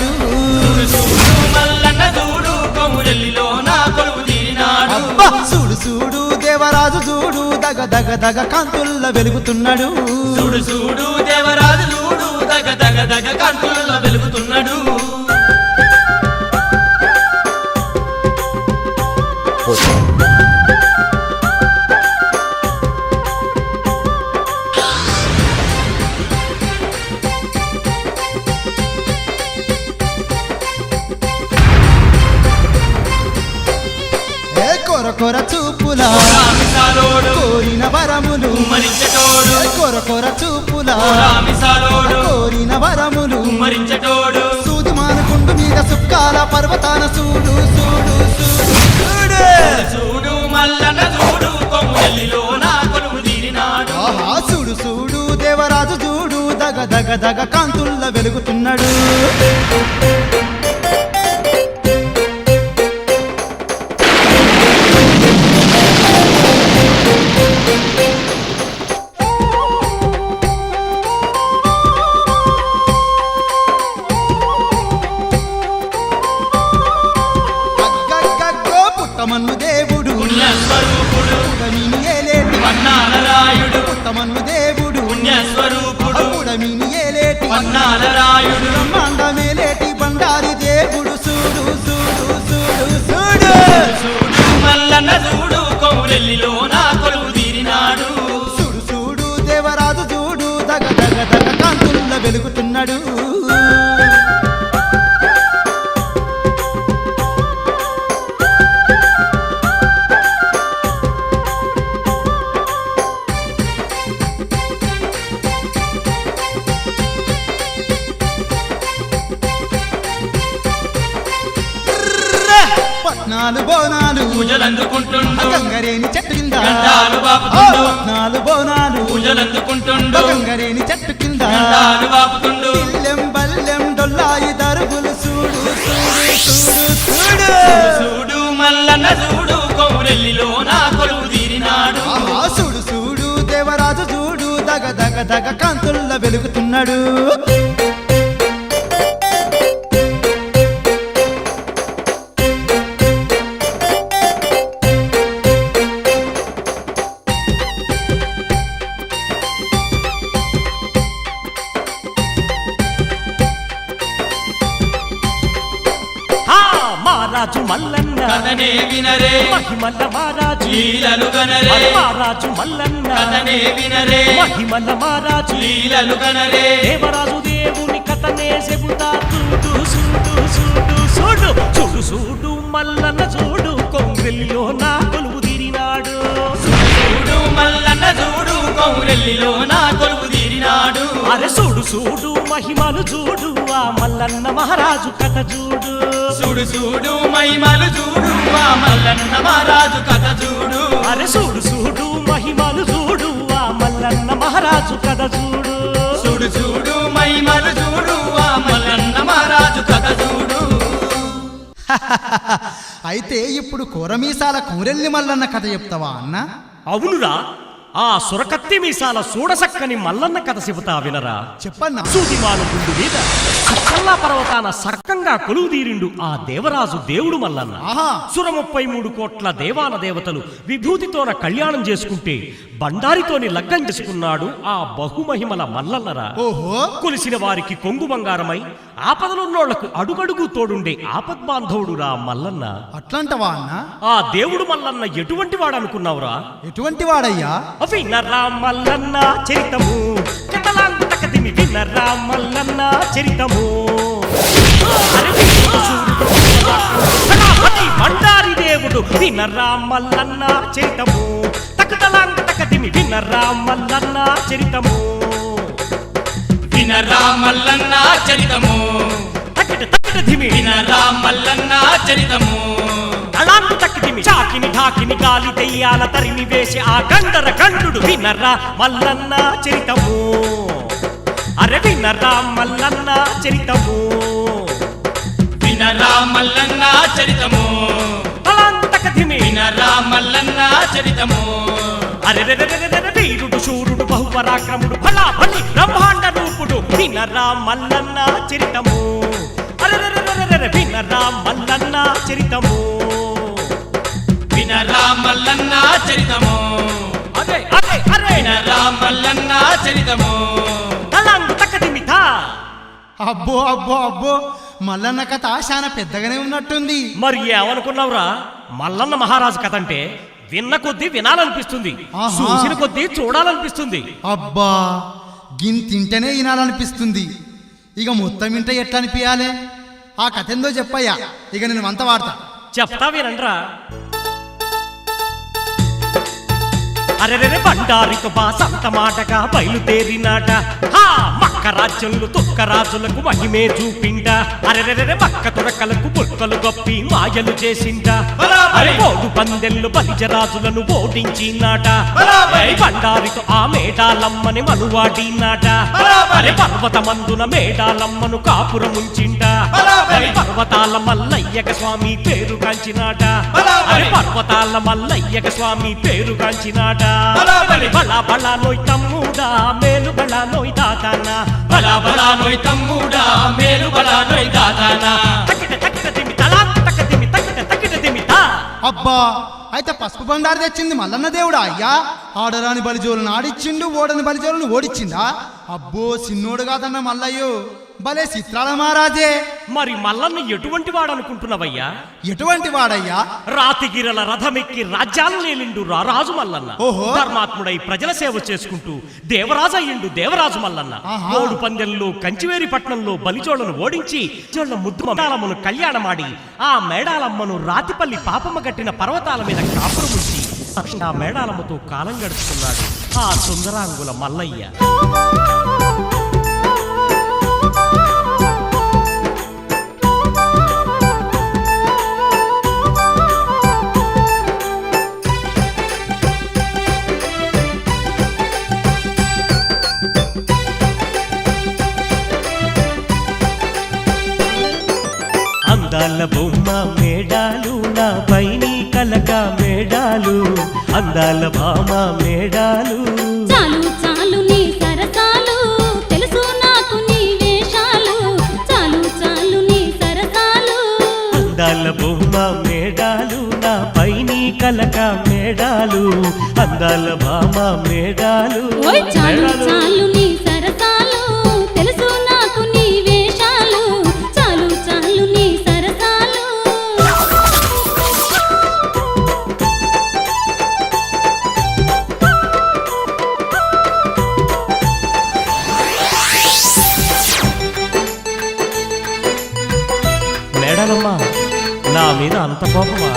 వెలుగుతున్నాడు. మల్లన్న చూడు కొమురెల్లిలో నా కొలువు తీరినాడు. చూడు చూడు దేవరాజు చూడు దగ దగ దగ కాంతుల్ల వెలుగుతున్నాడు. చూడు చూడు దేవరాజు చూడు దగ దగ దగ కాంతుల్ల వెలుగుతున్నాడు. కొర కొర చూపుల కోరిన వరములు మరించటోడు. కొర కొర చూపుల కోరిన వరములు మరించటోడు. సూది మానుకుండు మీద సుక్కాల పర్వతాన చూడు చూడు చూడు చూడు మల్లన్న చూడు కొమురెల్లిలో నా కొలువు తీరినాడు. చూడు చూడు దేవరాజు చూడు దగ దగ దగ కాంతుల్ల వెలుగుతున్నాడు. పుట్టమన్ను దేవుడు పుణ్యస్వరూపుడు పుడమిని ఏలేటి పన్నాలరాయుడు. పుట్టమన్ను దేవుడు పుణ్యస్వరూపుడు పుడమిని ఏలేటి పన్నాలరాయుడు. బ్రహ్మాండమేలేటి బండారి దేవుడు చూడు చూడు చూడు చూడు చూడు మల్లన్న చూడు కొమురెల్లిలో నా కొలువు తీరినాడు. చూడు చూడు దేవరాజు చూడు దగ దగ దగ కాంతుల్ల వెలుగుతున్నాడు. పట్నాలు బోనాలు పూజలందుకుంటుండు. గంగరేని చెట్టు కింద గండాలు బాపుతుండు. పట్నాలు బోనాలు పూజలందుకుంటుండు. గంగరేని చెట్టు కింద గండాలు బాపుతుండు. ఇల్లెం బల్లెం డొల్లాయి దరుగులు చూడు చూడు చూడు చూడు చూడు మల్లన్న చూడు కొమురెల్లిలో నా కొలువు తీరినాడు. చూడు చూడు దేవరాజు చూడు దగ దగ దగ కాంతుల్ల వెలుగుతున్నాడు. మహారాజు మల్లన్న కథనే వినరే మహిమల్ల మహారాజు లీలలు గనరే. మహారాజు మల్లన్న కథనే వినరే మహిమల్ల మహారాజు లీలలు గనరే. దేవరాజు దేవుని కథనే చెబుతా చూడు చూడు చూడు చూడు చూడు చూడు మల్లన్న చూడు కొమురెల్లిలో నా కొలువు తీరినాడు. చూడు మల్లన్న చూడు కొమురెల్లిలో నా కొలువు తీరినాడు. అరే చూడు చూడు మహిమలు చూడు ఆ మల్లన్న మహారాజు కథ చూడు. చూడు చూడు మహిమలు చూడు ఆ మల్లన్న మహారాజు కథ చూడు. అరే చూడు చూడు మహిమలు చూడు ఆ మల్లన్న మహారాజు కథ చూడు. చూడు చూడు మహిమలు చూడు ఆ మల్లన్న మహారాజు కథ చూడు. అయితే ఇప్పుడు కూరమీసాల కూరెల్లి మల్లన్న కథ చెప్తావా అన్న? అవునురా, ఆ సురకత్తి మీసాల చూడసక్కని మల్లన్న కథ చెబుతా వినరా. చెప్పన్నా. సూదిమాను గుండు మీద సుక్కల్లా పర్వతాన సక్కంగా కొలువుదీరిండు ఆ దేవరాజు దేవుడు మల్లన్న. ఆహా. 33 కోట్ల దేవాన దేవతలు విభూతితోన కళ్యాణం చేసుకుంటే బండారితోని లగ్గం చేసుకున్నాడు ఆ బహుమహిమల మల్లన్నరా. ఓహో. కొలిసిన వారికి కొంగు బంగారమై ఆపదలున్నోళ్లకు అడుగడుగు తోడుండే ఆపద్బాంధవుడురా మల్లన్న. అట్లంటవా అన్న? ఆ దేవుడు మల్లన్న ఎటువంటి వాడు అనుకున్నావురా? ఎటువంటి వాడయ్యా? వినరా మల్లన్న చరితము కథలాంతకదిమి వినరా మల్లన్న చరితము. బండారి దేవుడు వినరా మల్లన్న చరితము తకతలాంతకదిమి వినరా మల్లన్న చరితము. వినరా మల్లన్న చరితము తకట తకట ధిమి వినరా మల్లన్న చరితము. తళాంతకిదిమి చాకిని ఢాకిని గాలి దెయ్యాల తరిమి వేసి ఆ గండర గండుడు వినరా మల్లన్న చరితము. అరే వినరా మల్లన్న చరితము. వినరా మల్లన్న చరితము తళాంతకధిమి వినరా మల్లన్న చరితము. అరే వీరుడు శూరుడు బహుపరాక్రముడు ఫలా ఫలి బ్రహ్మాండ రూపుడు వినరా మల్లన్న చరితము. అరెరెరెరెరెరె వినరా మల్లన్న చరితము వినరా మల్లన్న చరితము అరే అరే అరే వినరా మల్లన్న చరితము తలంగు తక్కదిమితా అబ్బో అబ్బో అబ్బో మల్లన్న కథ చాలా పెద్దగానే ఉన్నట్టుంది. మరి ఏమనుకున్నావురా మల్లన్న మహారాజు కథ అంటే విన్న కొద్దీ వినాలనిపిస్తుంది, ఆహా. చూసిన కొద్దీ చూడాలనిపిస్తుంది. అబ్బా తింటేనే వినాలనిపిస్తుంది. ఇక మొత్తం ఇంట ఎట్లా అనిపించాలి? ఆ కథ ఏందో చెప్పయ్యా, ఇక నేను వంత వాడతా. చెప్తా వినండ్రా. అరెరెరె బండారితో బాసంత మాటగా బయలుదేరినాట హా మక్క రాజ్యంలో తొక్క రాజులకు మహిమే చూపిండ. అరెరెరె మక్క తురకలకు బుక్కలు గొప్పి మాయలు చేసిండ. అరే ఓడు పందెళ్ళు బలిజరాజులను ఓడించినాట. బండారితో ఆ మేడాలమ్మని మనువాడినాట. అరే పర్వతమందున మేడాలమ్మను కాపురముంచిండ. అరే పర్వతాల మల్లయ్యక స్వామి పేరు కాంచినాట. అరే పర్వతాల మల్లయ్యక స్వామి పేరు కాంచినాట. బలా బలా నోయ్ తమ్ముడా మేలు బలా నోయ్ దాదానా బలా బలా నోయ్ తమ్ముడా మేలు బలా నోయ్ దాదానా తకిట తకిట దిమితలా తకిట తకిట దిమితా. అబ్బా అయితే పసుపు బండారు తెచ్చింది మల్లన్న దేవుడా అయ్యా? ఆడరాని బలిజోలను ఆడిచ్చిండు, ఓడని బలిజోలను ఓడిచ్చిండా? అబ్బో సిన్నోడు కాదన్న మల్లయ్యో, భలే చిత్రాల మహారాజే. మరి మల్లన్న ఎటువంటి వాడు అనుకుంటున్నావయ్యా? ఎటువంటి వాడయ్యా? రాతిగిరల రథమెక్కి రాజ్యాలు నేలిండు రారాజు మల్లన్న. ఓహో. ధర్మాత్ముడై ప్రజల సేవ చేసుకుంటూ దేవరాజు అయ్యిండు దేవరాజు మల్లన్న. ఆహా. ఓడు పందెల్లో కంచివేరి పట్నంలో బలిజోళ్లను ఓడించి జోళ్ల ముద్దు మేడాలమ్మను కళ్యాణమాడి ఆ మేడాలమ్మను రాతిపల్లి పాపమ్మ కట్టిన పర్వతాల మీద కాపురముంచి ఆ మేడాలమ్మతో కాలం గడుపుతున్నాడు ఆ సుందరాంగుల మల్లయ్య. అందాల బొమ్మ మేడాలు నా పైని కలక మేడాలు అందాల భామ మేడాలు. చాలు చాలు నీ సరసాలు తెలుసు నాకు నీ వేషాలు. చాలు చాలు నీ సరసాలు. అందాల బొమ్మ మేడాలు నా పైని కలక మేడాలు అందాల భామ మేడాలు. ఓయ్ చాలు మేడాలు. చాలు నీ సరసాలు తెలుసు నాకు నీ వేషాలు. చాలు చాలు నీ సరసాలు. మేడాలమ్మ నా మీద అంత కోపమా?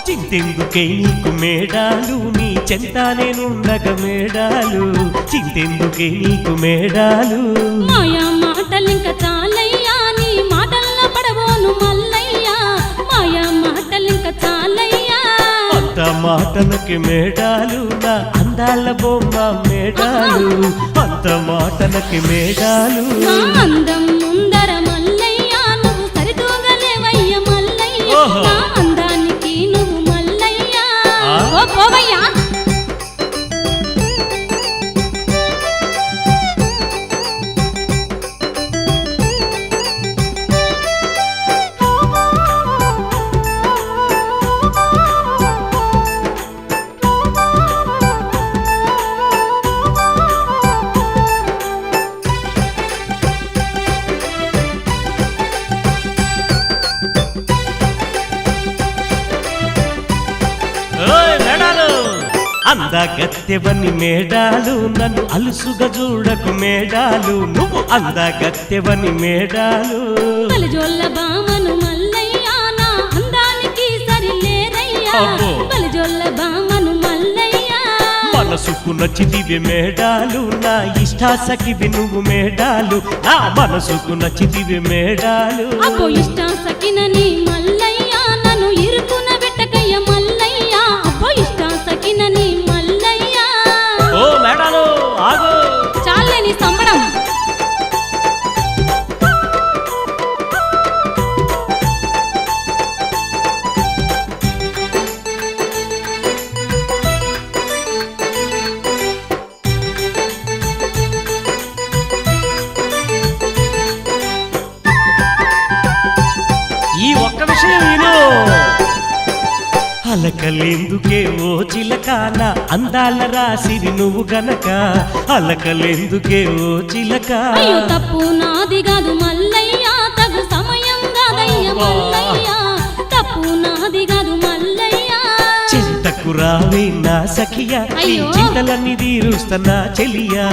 చింతెందుకే నీకు మేడాలు నీ చెంత నేనుండగ మేడాలు. చింతెందుకే నీకు మేడాలు. మాయా మాటలింక చాలయ్యా నీ మాటల్లో పడబోను మల్లయ్యా. మాయా మాటలింక చాలయ్యా. అంత మాటలకి మేడాలు నా అందాల బొమ్మ మేడాలు అంత మాటలకి మేడాలు. నా అందం ముందర మల్లయ్యా నువ్వు సరితూగలేవయ్య మల్లయ్య. ఓహో. నా అందానికి నువ్వు మల్లయ్యా. ఆ? ఓ పోవయ్యా. ఓయ్ మేడాలు అందగత్తెవని మేడాలు నన్ను అలుసుగా చూడకు మేడాలు. నువ్వు అందగత్తెవని మేడాలు. బలిజోళ్ళ బామను మల్లయ్యా నా అందానికి సరిలేరయ్యా. అబ్బో. బలిజోళ్ళ బామను మల్లయ్యా. మనసుకు నచ్చితివి మేడాలు నా ఇష్టాసకివి నువ్వు మేడాలు. నా మనసుకు నచ్చితివి మేడాలు. అబ్బో ఇష్టం సకినని మల్లయ్యా నన్ను ఇరుకున పెట్టకయ్య మల్లయ్యా. అబ్బో ఇష్టం సకినని మల్లయ్యా. ఓ మేడాలు ఆగు. చాలని సంబడం. అలకలేందుకే ఓ చిలకాన అందాల రాసిరి నువ్వు గనక అలకలేందుకే ఓ చిలక అయ్యో తప్పు నాది కాదు మల్లయ్య తగు సమయం కాదయ్య మల్లయ్య తప్పు నాది కాదు మల్లయ్య చెంతకు రావే నా సఖియా ఈ అయ్యో. చింతలన్నీ తీరుస్తున్నా చెలియా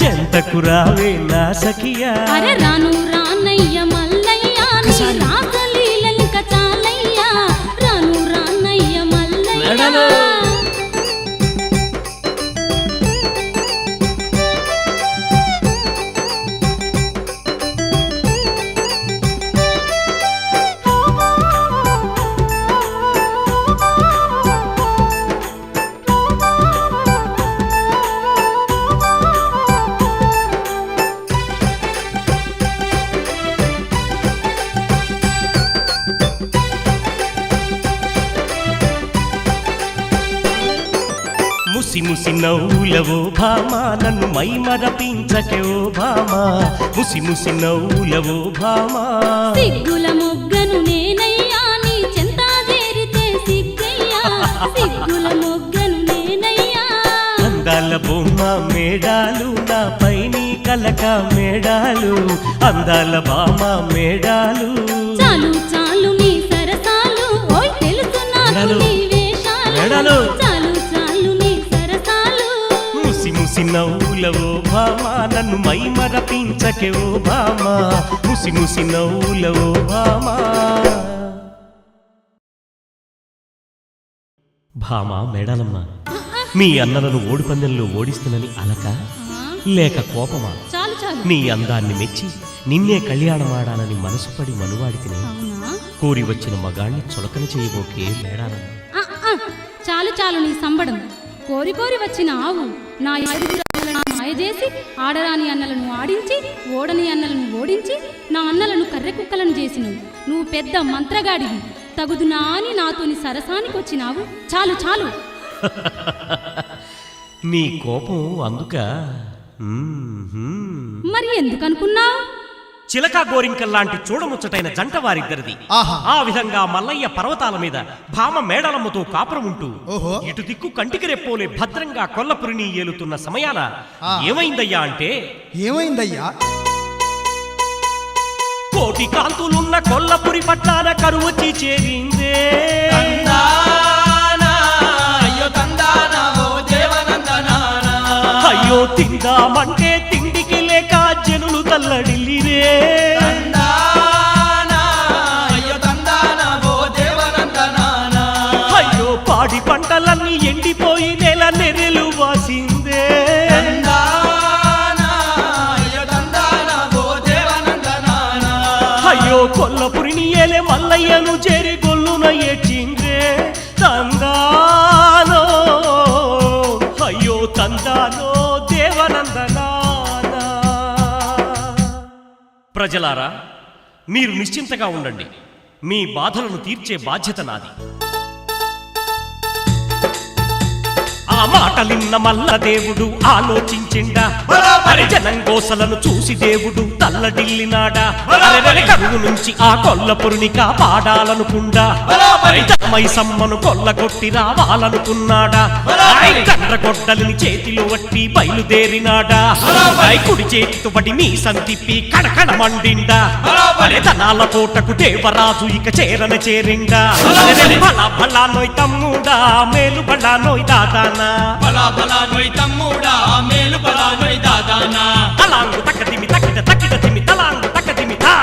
చెంతకు రావే నా సఖియా అరే రాను రానయ్య మల్లయ్య నీ రాసలీలలిక చాలయ్య రాను రానయ్య మల్లయ్య నడను. ముసి ముసి నవ్వులవో భామా నన్ను మై మరపించకే ఓ భామా ముసి ముసి నవ్వులవో భామా సిగ్గుల మొగ్గను నేనయ్యా నీ చెంత చేరితే సిగ్గయ్యా సిగ్గుల మొగ్గను నేనయ్యా అందాల బొమ్మ మేడాలు నా పైని కలక మేడాలు అందాల బామ మేడాలు చాలు చాలు నీ సరసాలు ఓయ్ తెలుసు నాకు మెడలు. నీ వేషాలు మెడలు. చాలు చాలు నీ సరసాలు ముసి ముసి నవ్వులవో భామా నన్ను మై మరపించకే ఓ భామా ముసి ముసి నవ్వులవో భామా భామా మేడాలమ్మ మీ అన్నలను ఓడిపందెంలో ఓడిస్తున్నని అలక లేక కోపమా చాలు చాలు నీ అందాన్ని మెచ్చి నిన్నే కళ్యాణమాడాలని మనసు పడి మనువాడితిని అవునా కోరి వచ్చిన మగాణ్ణి చులకన చేయబోకే మేడాలమ్మ ఆ, ఆ, చాలు చాలు నీ సంబడం కోరి కోరి వచ్చిన ఆవు నా ఐదుగురు అన్నలను మాయ చేసి ఆడరాని అన్నలను ఆడించి ఓడని అన్నలను ఓడించి నా అన్నలను కర్రె కుక్కలను చేసినవు నువ్వు పెద్ద మంత్రగాడివి తగుదునా అని నాతోని సరసానికి వచ్చినావు చాలు చాలు నీ కోపం అందుక మరి ఎందుకనుకున్నావు చిలక గోరింకల్లాంటి చూడముచ్చటైన జంట వారిద్దరిది ఆహా. ఆ విధంగా మల్లయ్య పర్వతాల మీద భామ మేడలమ్మతో కాపురం ఉంటూ ఓహో. ఇటు దిక్కు కంటికి రెప్పోలే భద్రంగా కొల్లపురిని ఏలుతున్న సమయాన ఆ. ఏమైందయ్యా అంటే ఏమైందయ్యా కోటి కాంతులున్న కొల్లపురి పట్టాన కరువచ్చి చేరిందే తందానా, అయ్యో తందానా, ఓ దేవనందనానా. అయ్యో తిందామంటే తిండికి లేక జనులు తల్లడిల్లిరే తందానా, అయ్యో తందానా, ఓ దేవనందనానా. అయ్యో పాడి పంటలన్నీ ఎండిపోయి నెల నెరెలు వాసిందే తందానా, అయ్యో తందానా, ఓ దేవనందనానా. అయ్యో కొల్లపురిని ఏలే మల్లయ్యను చేరి గొల్లున ఏడ్చిందే తందానో అయ్యో తందానో దేవనందనానా ప్రజలారా మీరు నిశ్చింతగా ఉండండి మీ బాధలను తీర్చే బాధ్యత నాది ఆ మాటలిన్న మల్ల దేవుడు ఆలోచించిండా జనం గోసలను చూసి దేవుడు తల్లడిల్లినాడా అరెరెరె కరువు నుంచి ఆ కొల్లపురిని కాపాడాలనుకుండా మైసమ్మను కొల్లగొట్టి రావాలనుకున్నాడా కండ్ర గొడ్డలిని చేతిలో వట్టి బయలుదేరినాడా కుడి చేతితో పడి మీ సంతిప్పి కడకడ మండిండా ధనాల కోటకు దేవరాజు ఇక చేరన చేరిండా బలా బలా నోయ్ తమ్ముడా మేలు బలా నోయ్ దాదానా బలా బలా నోయ్ తమ్ముడా, మేలు బలా నోయ్ దాదానా. తలాంగు తక్కదిమి తక్కిట తక్కిట తిమి తలాంగు తక్కదిమి తా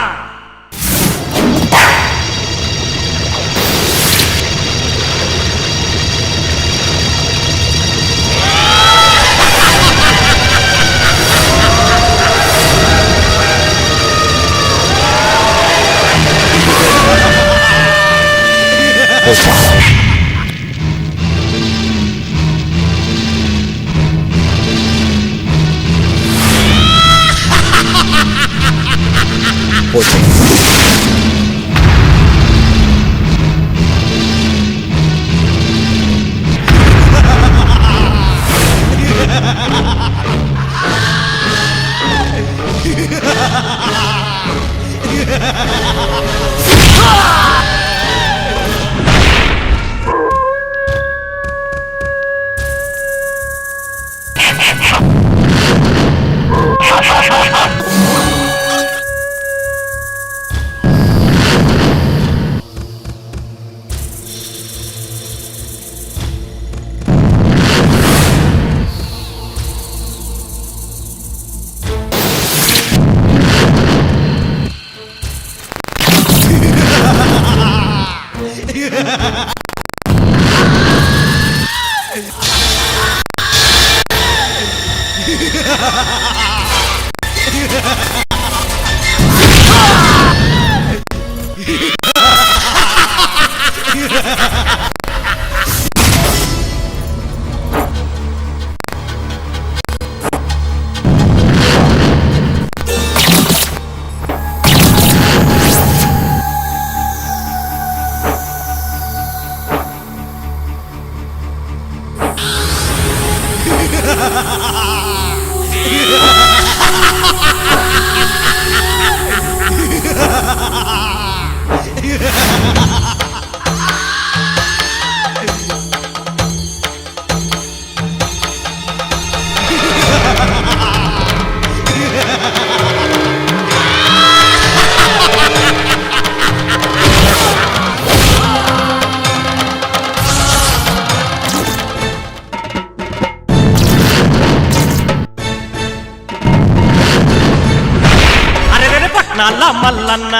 నల్ల మల్లన్న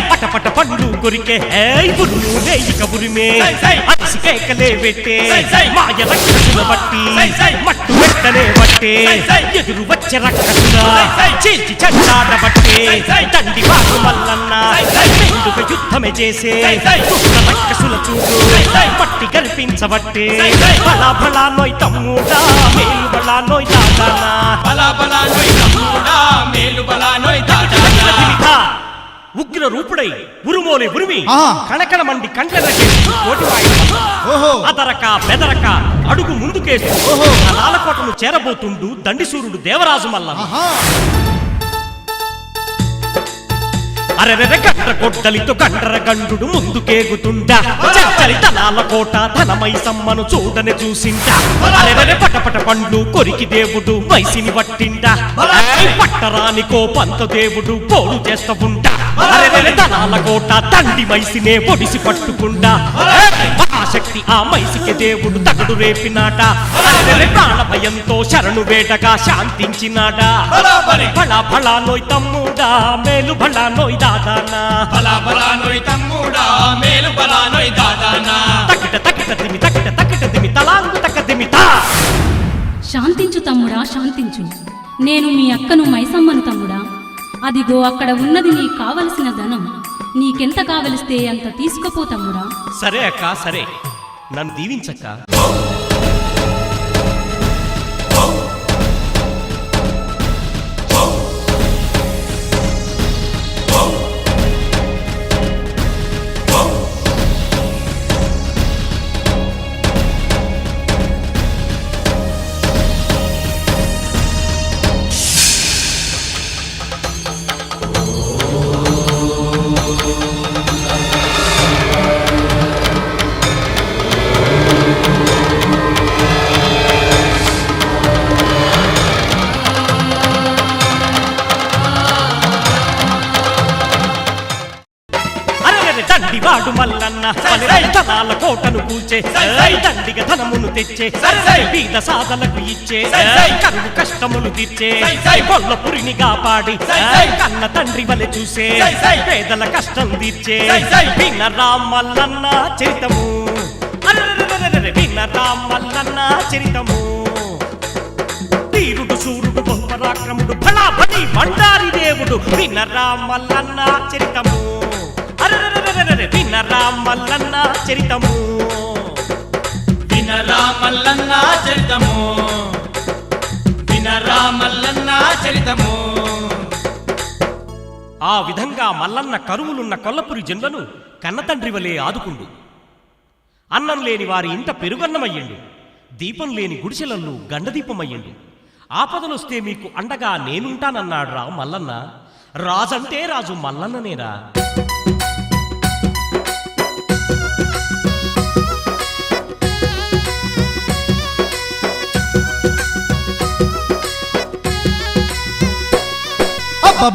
పటపట పండు కొరికే బుర్రు రేయిక బురిమే అరిసి కేకలే పెట్టే మాయ రక్షసుల బట్టి మట్టు వెంటనే బట్టే ఎదురు వచ్చే రక్షసుల చేల్చి చండాడబట్టే దండి వారు మల్లన్న మెండుగా యుద్ధమే చేసే రక్షసుల చూడు పట్టి కల్పించబట్టే బలా బలా నోయ్ తమ్ముడా మేలు బలా నోయ్ దాదానా బలా బలా నోయ్ తమ్ముడా మేలు బలా నోయ్ దాదానా ఉగ్ర రూపుడై ఉరుమోలే ఉరిమి ఆహా. కణకణ మండి కంటెనకే ఓహో అదరక బెదరక అడుగు ముందుకేసి ఓహో. లాలకోటను చేరబోతుండు దండిసూరుడు దేవరాజు మల్లన్న ఆహా అరెరెరె గట్ర కొట్టలితో కండ్ర గండు ముందుకేగుతుండా చచ్చలి తనాల కోట ధనమై సమ్మను చూడని చూసిండా అరెరెరె పటపట పండ్లు కొరికి దేవుడు మైసిని పట్టిండా పట్టరానికో పంత దేవుడు పోడు చేస్తా ఉంటా అరెరెరె ధనాల కోట తండి మైసినే పొడిసి పట్టుకుండా మహాశక్తి ఆ మైసికి దేవుడు తగడు రేపినాట అరెరెరె ప్రాణ భయంతో శరణు వేటగా శాంతించినాట భళా భళా నోయ్ తమ్ముడా మేలు భళా నోయ్ దాదానా బలా బలా నోయ్ తమ్ముడా మేలు బలా నోయ్ దాదానా తకిట తకిట తిమి తలాంగు తక దిమితా శాంతించు తమ్ముడా శాంతించు. నేను మీ అక్కను మైసమ్మను తమ్ముడా. అదిగో అక్కడ ఉన్నది నీకు కావలసిన ధనం. నీకెంత కావలిస్తే అంత తీసుకుపో తమ్ముడా. సరే అక్క సరే, నన్ను దీవించక్క. వాడు మల్లన్న ధనాల కోటను కూల్చే దండిగ ధనమును తెచ్చే బీద సాధలకు ఇచ్చే కరువు కష్టములు తీర్చే కొల్లపురిని కాపాడి కన్న తండ్రి వలె చూసే పేదల కష్టం తీర్చే వినరా మల్లన్న చరితము, వినరా మల్లన్న చరితము. తీరుడు సూరుడు బహుపరాక్రముడు ఫలాపతి బండారి దేవుడు వినరా మల్లన్న చరితము, వినరా మల్లన్న చరితము, వినరా మల్లన్న చరితము, వినరా మల్లన్న చరితము. ఆ విధంగా మల్లన్న కరువులున్న కొల్లపురి జనులను కన్నతండ్రి వలె ఆదుకుండు. అన్నం లేని వారి ఇంట పెరుగన్నమయ్యండు, దీపం లేని గుడిసెలల్లో గండదీపమయ్యండు. ఆపదలొస్తే మీకు అండగా నేనుంటానన్నాడు రా మల్లన్న. రాజంటే రాజు మల్లన్ననేరా.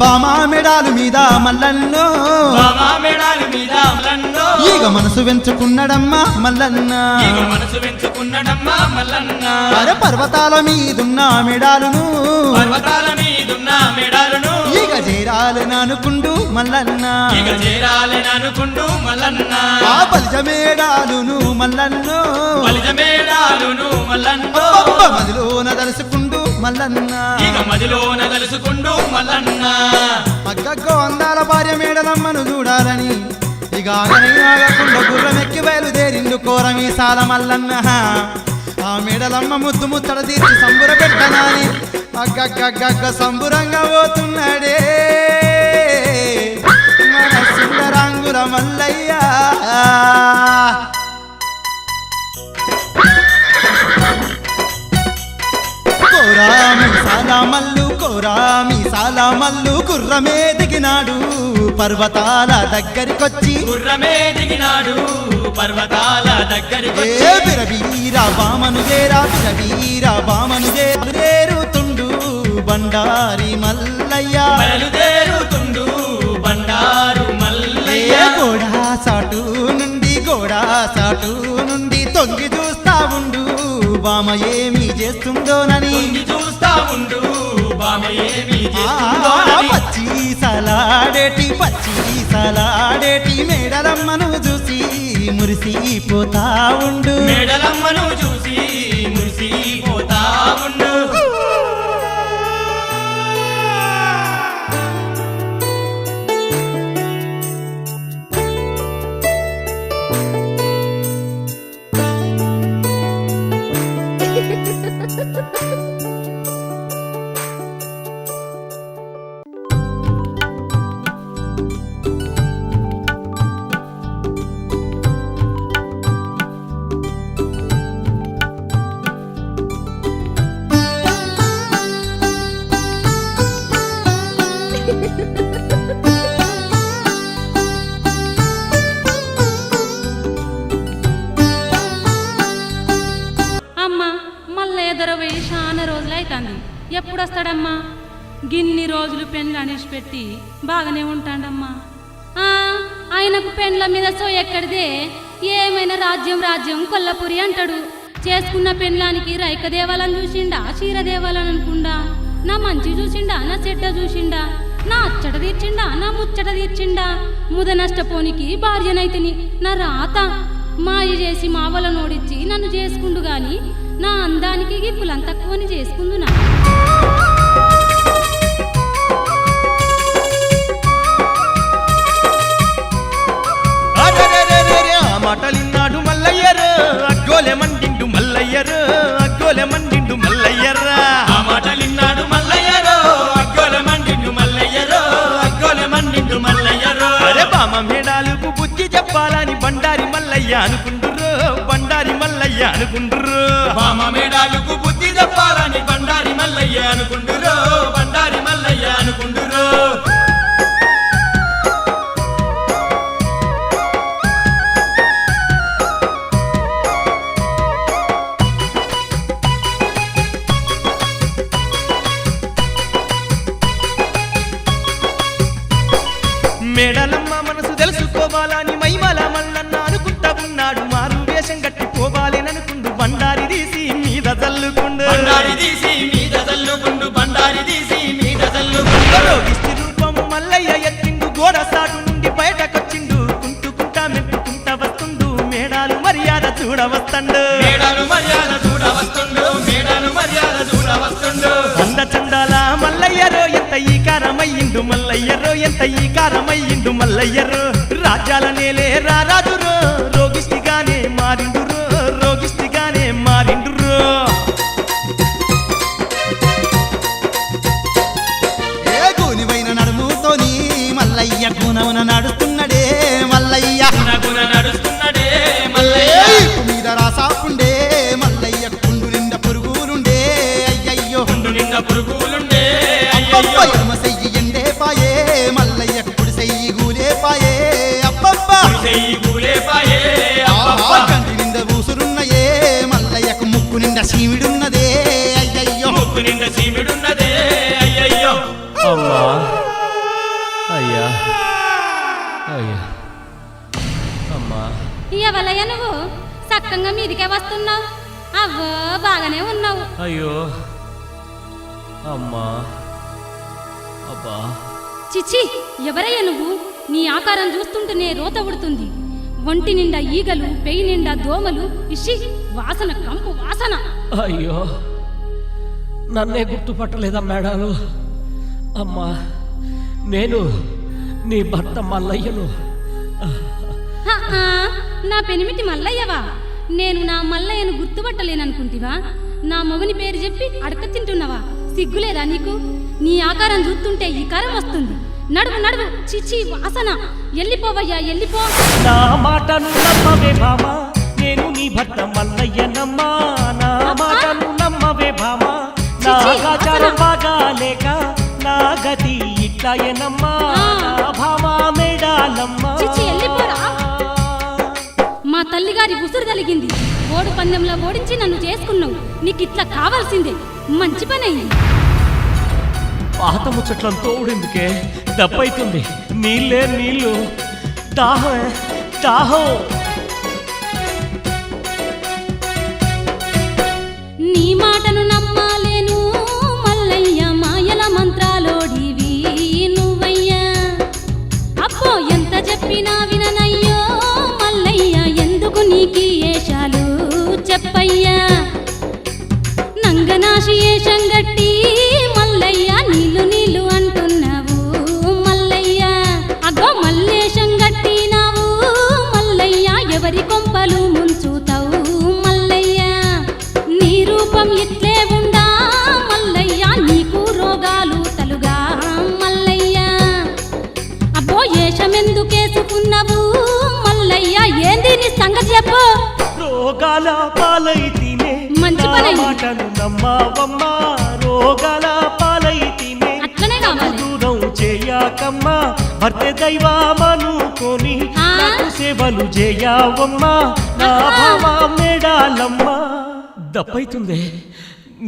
బామా మెడాలు మీద మల్లన్నో, బామా మెడాలు మీద మల్లన్నో, ఈగ మనసు వెంచుకున్నడమ్మా మల్లన్న, ఈగ మనసు వెంచుకున్నడమ్మా మల్లన్న. అరే పర్వతాల మీదున్న మెడాలును, పర్వతాల మీదున్న మెడాలును, ఈగ చేరాలు నాను అనుకుండు మల్లన్న ఇక చేరాలెననుకుండు మల్లన్న ఆ బలిజ మేడాలును మల్లన్నో బలిజ మేడాలును మల్లన్నో అబ్బబ్బ మదిలోన దలుసుకుండు మల్లన్న ఇక మదిలోన తలుసుకుండు మల్లన్న అగ్గగ్గో అందాల భార్య మేడలమ్మను చూడాలని ఇక ఆగకుండా గుర్రం ఎక్కి బయలుదేరిండు కోరమీసాల మల్లన్న ఆ మేడలమ్మ ముద్దు ముత్తడ తీర్చి సంబుర పెట్టనాని అగ్గగ్గగ్గ సంబురంగా పోతున్నాడే మన సుందరాంగుల మల్లయ్య కోరామి సాలా మల్లు గుర్రమే దిగినాడు పర్వతాల దగ్గరికొచ్చి గుర్రమే దిగినాడు పర్వతాల దగ్గరికి ఏ బిరవీర బామను చేరుతుండు బండారి మల్లయ్య బయలుదేరుతుండు బండారు మల్లయ్య గోడా సాటు నుండి తొంగి చూస్తా ఉండు బామ ఏమి చేస్తుందోనని తొంగి చూస్తా ఉండు బామ ఏమి పచ్చి సలాడేటి మేడలమ్మను చూసి మురిసిపోతా ఉండు మేడలమ్మను చూసి మురిసిపోతా ఉండు ఎప్పుడు వస్తాడమ్మా గిన్ని రోజులు పెండ్లు అనేసి పెట్టి బాగానే ఉంటాడమ్మా ఆయనకు పెండ్ల మీద సో ఎక్కడిదే ఏమైనా రాజ్యం కొల్లపురి అంటాడు చేసుకున్న పెండ్లానికి రైక దేవాలని చూసిండా చీర దేవాలని అనుకుండా నా మంచి చూసిండా నా చెడ్డ చూసిండా నా అచ్చట తీర్చిండా నా ముచ్చట తీర్చిండా ముద నష్టపోనికి భార్యనైతిని నా రాత మాయ చేసి మావల నోడిచ్చి నన్ను చేసుకుండు గాని నా అందానికి గిప్పులంత తక్కువని చేసుకుందునా మాటలిన్నాడు మల్లయ్యరు అగ్గోలే మండిండు మల్లయ్యరు ఆ మాటలిన్నాడు మల్లయ్యరు అగ్గోలే మండిండు మల్లయ్యరు అరే బామ మేడాలకు బుద్ధి చెప్పాలని బండారి మల్లయ్య అనుకుండ్రు బామ మేడాలకు బుద్ధి చెప్పాలని బండారి మల్లయ్య అనుకుంటురు మేడలమ్మ మనసు తెలుసుకోవాలని మైమల మల్లన్న అనుకుంటా ఉన్నాడు మారు వేషం గట్టి పోవాలేననుకుండు బండారి తీసి మీద చల్లుకుండు రోగిష్టి రూపము మల్లయ్య ఎత్తిండు గోడ సాటు నుండి బయటకొచ్చిండు కుంటుకుంటా మెట్టుకుంటా వస్తుండు మేడాలు మర్యాద చూడవస్తండు అంద చందాల మల్లయ్యరో ఎంత ఈ కారమయ్యిండు మల్లయ్యరో రాజ్యాల నేలే రారాజురో రోగిష్టిగానే మారిండురో ఏ గూనివైన నడుముతోని మల్లయ్య గుణమున నడుస్తున్నడే మల్లయ్య మీద రాసాపుండే మల్లయ్య కుండు నిండా పురుగులుండే అయ్యయ్యో ఎడమ సెయ్యి ఎండే పాయే మల్లయ్య కుడి సెయ్యి గూలే పాయే అబ్బబ్బా కంటి నిండా ఊసురున్నయే మల్లయ్యకు ముక్కు నిండా చీమిడున్నదే అయ్యయ్యో అమ్మా అయ్యా అమ్మా ఇవలయ్య నువ్వు సక్కంగా మీదికే వస్తున్నావు అవ్వో బాగానే ఉన్నావు అయ్యో అమ్మా అబ్బా చిచి, ఎవరయ్యా నువ్వు? నీ ఆకారం చూస్తుంటేనే రోత ఉడుతుంది. ఒంటి నిండా ఈగలు, పెయి నిండా దోమలు. ఇషి, వాసన, కంపు వాసన. అయ్యో, నన్నే గుర్తుపట్టలేదా మేడాలు? అమ్మా, నేను నీ భర్త మల్లయ్యను. హ, ఆ, నా పెనిమిటి మల్లయ్యవా? నేను నా మల్లయ్యను గుర్తుపట్టలేననుకుంటివా? నా మొగుని పేరు చెప్పి అడక తింటున్నావా? సిగ్గులేదా నీకు? నీ ఆకారం చూస్తుంటే ఈ కారం వస్తుంది. నడువు నడువు, చిచి వాసన. ఎల్లిపోవయ్యా, ఎల్లిపో. నా మాటను నమ్మవే భామా, నేను నీ భర్త మల్లయ్యనమ్మా. నా మాటను నమ్మవే భామా, నా ఆచారం బాగాలేక నా గతి ఇట్లాయనమ్మా. నా భామా మేడాలమ్మా. చిచి, ఎల్లిపోరా. మా తల్లిగారి ఉసురు తలిగింది. ఓడు పందెంలో ఓడించి నన్ను చేసుకున్నావు. నీకిట్లా కావాల్సిందే. మంచి పని అయింది. పాత ముచ్చట్లంతో ఊడిందుకే దప్పైతుంది. నీళ్ళే నీళ్ళు, దాహం దాహం. నీ మాటను నమ్మాలేను మల్లయ్య, మాయల మంత్రాలోడివి నువ్వయ్యా. అబ్బో, ఎంత చెప్పినా విననయ్యో మల్లయ్య, ఎందుకు నీకి ఏషాలు చెప్పయ్యా. నంగనాశి ఏషం గట్టి మల్లయ్య, నీళ్ళు నీళ్ళు అంటున్నావు మల్లయ్య. అగ్గో మల్లేశం గట్టినావు మల్లయ్య, ఎవరి కొంపలు ముంచుతావు మల్లయ్య. నీ రూపం ఇట్లే ఉండా మల్లయ్య, నీకు రోగాలు తలుగా మల్లయ్య. అబ్బో, ఏషమెందుకేసుకున్నావు మల్లయ్య, ఏంది నీ సంగతి చెప్పు. రోగాల పాలైతేనే మంచి పని. మాటను నమ్మావమ్మా, రోగాల పాలైతేనే అట్లనే కావాలి. దూరం చేయకమ్మా, భర్త దైవమనుకొని నాకు సేవలు చేయవమ్మా. నా భామా మేడాలమ్మా. దప్పైతుందే,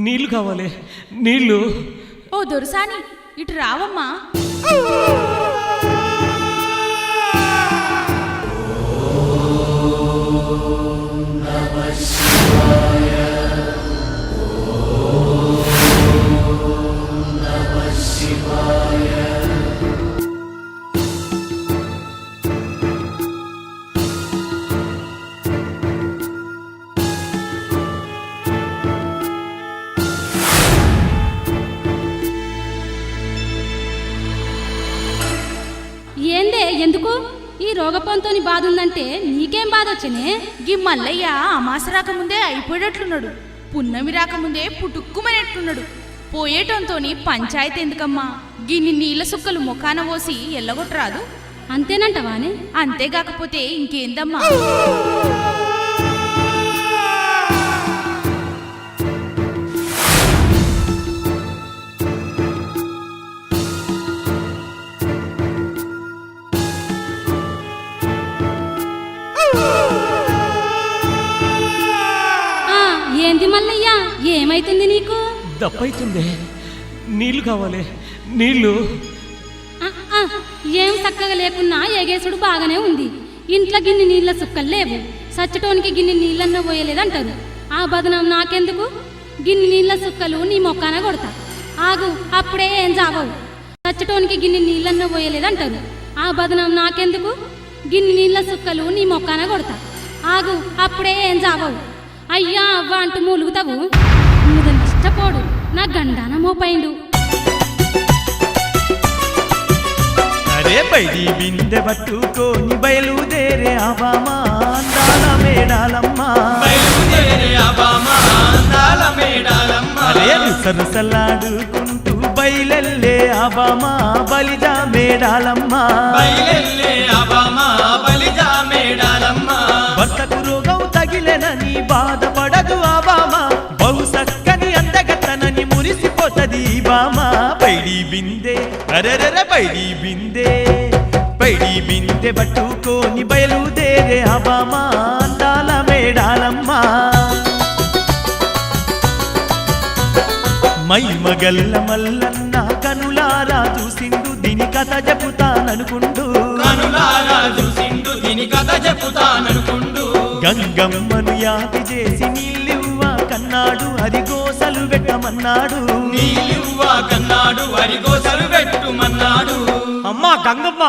నీళ్లు కావాలి, నీళ్లు. ఓ దొరసాని, ఇటు రావమ్మా. ఏందే, ఎందుకు? ఈ రోగపంతోని బాధ ఉందంటే నీకేం బాధ వచ్చనే? గీ మల్లయ్య అమాస రాకముందే అయిపోయేటట్లున్నాడు. పున్నమి రాకముందే పుట్టుక్కుమనేట్లున్నాడు. పోయేటంతోని పంచాయతీ ఎందుకమ్మా? గిన్ని నీళ్ళ సుక్కలు ముఖాన పోసి ఎల్లగొట్టరాదు? అంతేనంటవానే? అంతేగాకపోతే ఇంకేందమ్మా? ఏంది మల్లయ్య, ఏమైతుంది నీకు? దప్పైతుందే, నీళ్లు కావాలి, నీళ్లు. ఆ, ఆ, ఏం చక్కగా లేకున్నా ఎగేసుడు బాగానే ఉంది. ఇంట్లో గిన్ని నీళ్ళ సుక్కలు లేవు. సచ్చటోనికి గిన్ని నీళ్ళన్న పోయలేదంటారు. ఆ బదనం నాకెందుకు? గిన్ని నీళ్ళ సుక్కలు నీ మొక్కాన కొడతా. ఆగు, అప్పుడే ఏం జావవు. సచ్చటోనికి గిన్ని నీళ్ళన్న పోయలేదంటారు. ఆ బదనం నాకెందుకు? గిన్ని నీళ్ళ సుక్కలు నీ మొక్కాన కొడతా. ఆగు, అప్పుడే ఏం జావవు. అయ్యా అవ్వ అంటూ మూలుగుతావు. మీద నష్టపోడు, నా గండాన మోపైండు. అరే బయటి బిందె పట్టుకొని బయలుదేరే అబామా అందాల మేడాలమ్మా. బయలుదేరే అబామా అందాల మేడాలమ్మా. అరే రుసరుసలాడుకుంటూ బయలెల్లే అబామా బలిజా మేడాలమ్మా. బయలెల్లే అబామా బలిజా మేడాలమ్మా. భర్తకు రోగం తగిలెనని బాధపడదు అబామా, బహు సక్కని అందగతనని మురిసిపోతది బామా. బయడి బిందె అరెరెర బయడి బిందె, బయడి బిందె పట్టుకొని బయలుదేరే అబామా అందాల మేడాలమ్మా. మై మగల్ల మల్లన్న కనులారా చూసిండు, దీని కథ చెప్పుతాననుకుండు. కనులారా చూసిండు, దీని కథ చెప్పుతాననుకుండు. గంగమ్మను యాతి చేసి నీళ్ళివ్వ కన్నాడు, హరిగోసలు పెట్టమన్నాడు. నీళ్ళివ్వ కన్నాడు, హరిగోసలు పెట్టుమన్నాడు. గంగవ్వ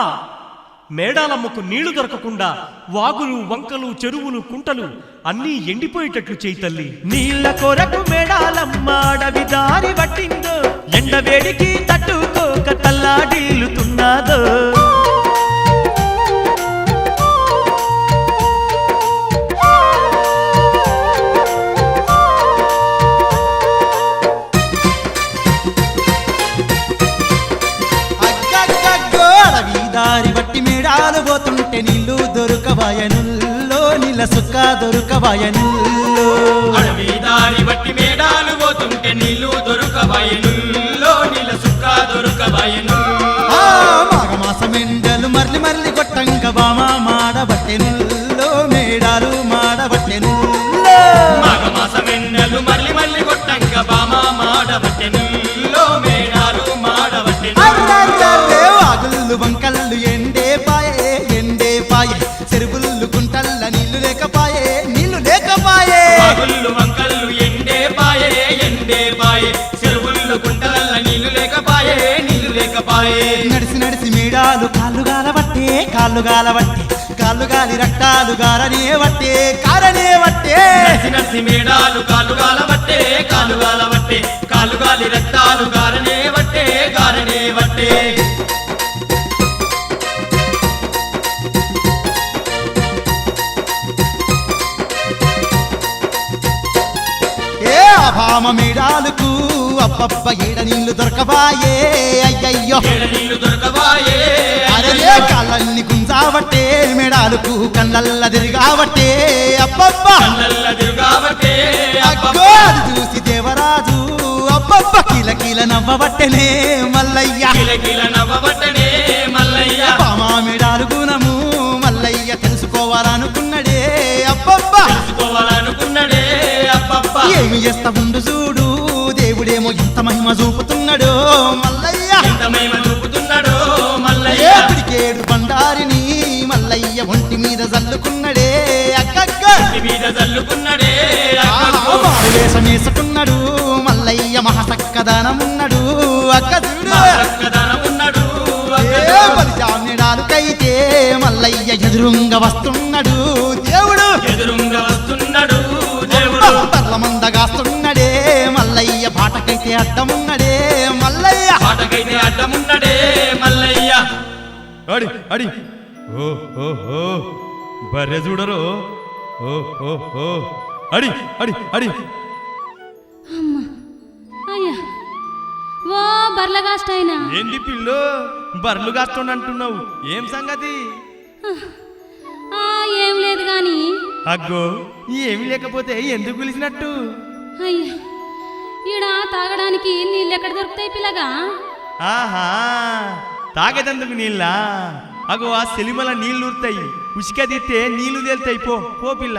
మేడాలమ్మకు నీళ్లు దొరకకుండా వాగులు వంకలు చెరువులు కుంటలు అన్నీ ఎండిపోయేటట్లు చేయి తల్లి. నీళ్ళ కొరకు మేడాలమ్మ అడవి దారి పట్టిందో, ఎండ వేడికి తట్టుకోక తల్లాడిల్లుతున్నదో. అగ్గగ్గగ్గో అడవి దారి బట్టి మేడాలు పోతుంటే నీళ్లు దొరకవాయనుల్లో, నీళ్ళ సుక్క దొరకవాయనుల్లో. అడవి దారి బట్టి మేడాలు పోతుంటే నీళ్లు దొరకబాయనుల్లో, నీళ్ళ సుక్క దొరకబాయను. మాఘమాసం ఎండలు మర్లి మర్లి కొట్టంక బామా మాడబట్టెనుల్లో, మేడాలు మాడబట్టెనుల్లో. మాఘమాసం ఎండలు మల్లి మల్లి కొట్టంక బామ మాడబట్టెనుల్లో, మేడాలు మాడబట్టెను. అర్రర్రర్రే వాగుళ్ళు వంకళ్ళు ఎండే పాయే, ఎండే పాయే. చెరువుళ్ళు కుంటల్ల నీళ్లు లేకపాయే, నీళ్లు లేకపాయే. వాగుళ్ళు వంకళ్ళు ఎండే పాయే, ఎండే పాయే. చెరువుల్లో కుంటలల్ల నీళ్లు లేకపాయే, నీళ్లు లేకపాయే. నడిసి నడిసి మేడాలు కాళ్ళు గాలబట్టే, కాళ్ళు గాలబట్టే. కాళ్ళు గాలి రక్తాలు గారనే వట్టే, కారనే వట్టే. నడిసి నడిసి మేడాలు కాళ్ళు గాలబట్టే, కాళ్ళు గాలబట్టే. కాళ్ళు గాలి రక్తాలు గారనే వట్టే, గారనే వట్టే. ఏ అభామ మేడాలకు అబ్బబ్బ ఏడ నీళ్లు దొరకబాయే, అయ్యయ్యో. ఏడ నీళ్లు దొరకబాయే, అరలే కాళ్ళన్ని గుంజావట్టే, మేడాలకు కళ్ళల్ల తిరిగావట్టే, అబ్బబ్బ. కళ్ళల్ల తిరుగాబట్టే, అగ్గో అది చూసి దేవరాజు అబ్బబ్బ కిల కిల నవ్వబట్టెనే మల్లయ్య. కిలకిల నవ్వబట్టనే మల్లయ్య. పామా మేడాలు గుణము మల్లయ్య తెలుసుకోవాలనుకున్నడే, అబ్బబ్బ. తెలుసుకోవాలనుకున్నడే, అబ్బబ్బ. ఏమి చేస్తా ఉండు చూడు, దేవుడేమో ఇంత మహిమ చూపుతున్నాడు మల్లయ్య. ఎంత మహిమ చూపుతున్నాడో మల్లయ్య. ఏ పిడికేడు బండారిని మల్లయ్య ఒంటి మీద జల్లుకున్నడే, అక్కక్క. ఇంటి మీద జల్లుకున్నడే, అక్కకు. వేషం వేసుకున్నాడు మల్లయ్య, మహసక్కదనమున్నాడు అక్క చూడు. చక్కదనమున్నాడు, ఏ అక్కకు. బలిజామ్యుడాలకైతే మల్లయ్య ఎదురుంగ వస్తున్నాడు దేవుడు. ఎదురుంగా వస్తున్నాడు దేవుడు. పర్ల మందగాస్తున్నాడే మల్లయ్య, బాటకైతే అడ్డమున్నడే మల్లయ్య. పాటకైతే అడ్డమున్నడే మల్లయ్య. అడి అడి ఓ ఓ ఓ బర్రె చూడరు ఓ ఓ ఓ అడి అడి అడి అయ్యా ఓ బర్లగాస్టైనా ఏంది పిల్లు బర్రెలు కాస్తుండంటున్నావు, ఏం సంగతి? ఏం లేదు గాని అగ్గో ఏమి లేకపోతే ఎందుకు పిలిచినట్టు? అయ్యా ఈడ తాగడానికి నీళ్ళు ఎక్కడ దొరుకుతాయి పిల్లగా? ఆహా తాగేదందుకు నీళ్ళా? అగో ఆ సెలిమల నీళ్లు ఉరుతాయి, ఉసిక తీస్తే నీళ్లు తేలుతాయి. పో పో పిల్ల.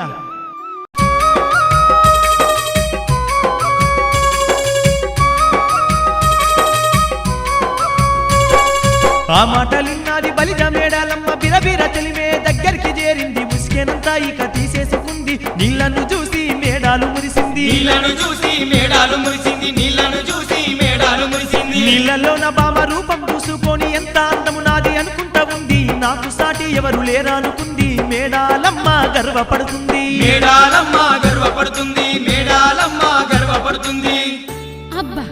ఆ మాటలిన్నది బలిజ మేడాలమ్మ, బిరబిర తెలిమే దగ్గరికి చేరింది. ఉసికేనంతా ఇక తీసేసుకుంది, నీళ్లను చూసి మేడాలు మురిసింది. నీళ్లను చూసి మేడాలు మురిసింది, నీళ్లను చూసి మేడాలు మురిసింది. నీళ్లలోన బామ రూపం చూసుకొని ఎంత అందము నాది అనుకుంటా ఉంది. నాకు సాటి ఎవరు లేరనుకుంది, మేడాలమ్మ గర్వపడుతుంది. మేడాలమ్మ గర్వపడుతుంది, మేడాలమ్మ గర్వపడుతుంది. అబ్బా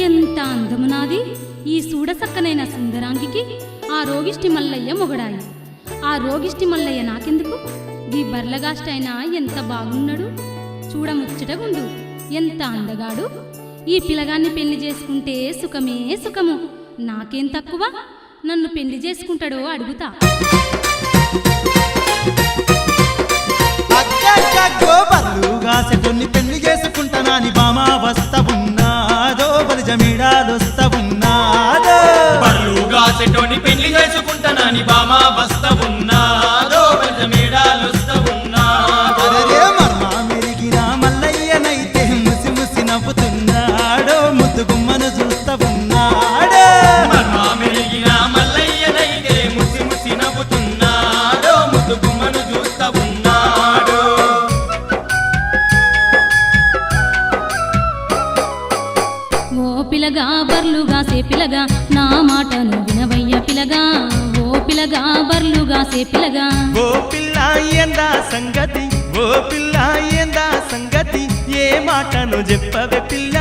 ఎంత అందము నాది! ఈ సూడసక్కనైన సుందరాంగికి ఆ రోగిష్టి మల్లయ్య మొగడాయి. ఆ రోగిష్టి మల్లయ్య నాకెందుకు? ఈ బర్లగాష్టైనా ఎంత బాగున్నాడు, చూడముచ్చటగుండు, ఎంత అందగాడు. ఈ పిలగాన్ని పెళ్లి చేసుకుంటే సుఖమే సుఖము. నాకేం తక్కువ? నన్ను పెళ్లి చేసుకుంటాడో అడుగుతా. అగ్గగ్గగ్గో బర్లుగా సెటొన్ని పెళ్లి చేసుకుంటానని బామా వస్తా ఉన్నాదో, బలిజ మేడాలొస్తా ఉన్నాదో. బర్లుగా సెటోని పెళ్లి చేసుకుంటానని బామ వస్తా ఉన్నాదో, పెద్ద మేడాలు వస్తా ఉన్నాదో. అరే మర్మా మెరిగిన మల్లయ్యనైతే ముసి ముసి నవ్వుతున్నాడో, ముద్దు గుమ్మను చూస్తా ఉన్నాడో. మర్మా మెరిగిన మల్లయ్యనైతే ముసి ముసి నవ్వుతున్నాడో, ముద్దు గుమ్మను చూస్తా ఉన్నాడో. ఓ పిలగా బర్లుగా సే కాసే పిల్లగా ఓ పిల్ల ఏందా సంగతి, ఓ పిల్ల ఏందా సంగతి, ఏ మాటను చెప్పవే పిల్ల,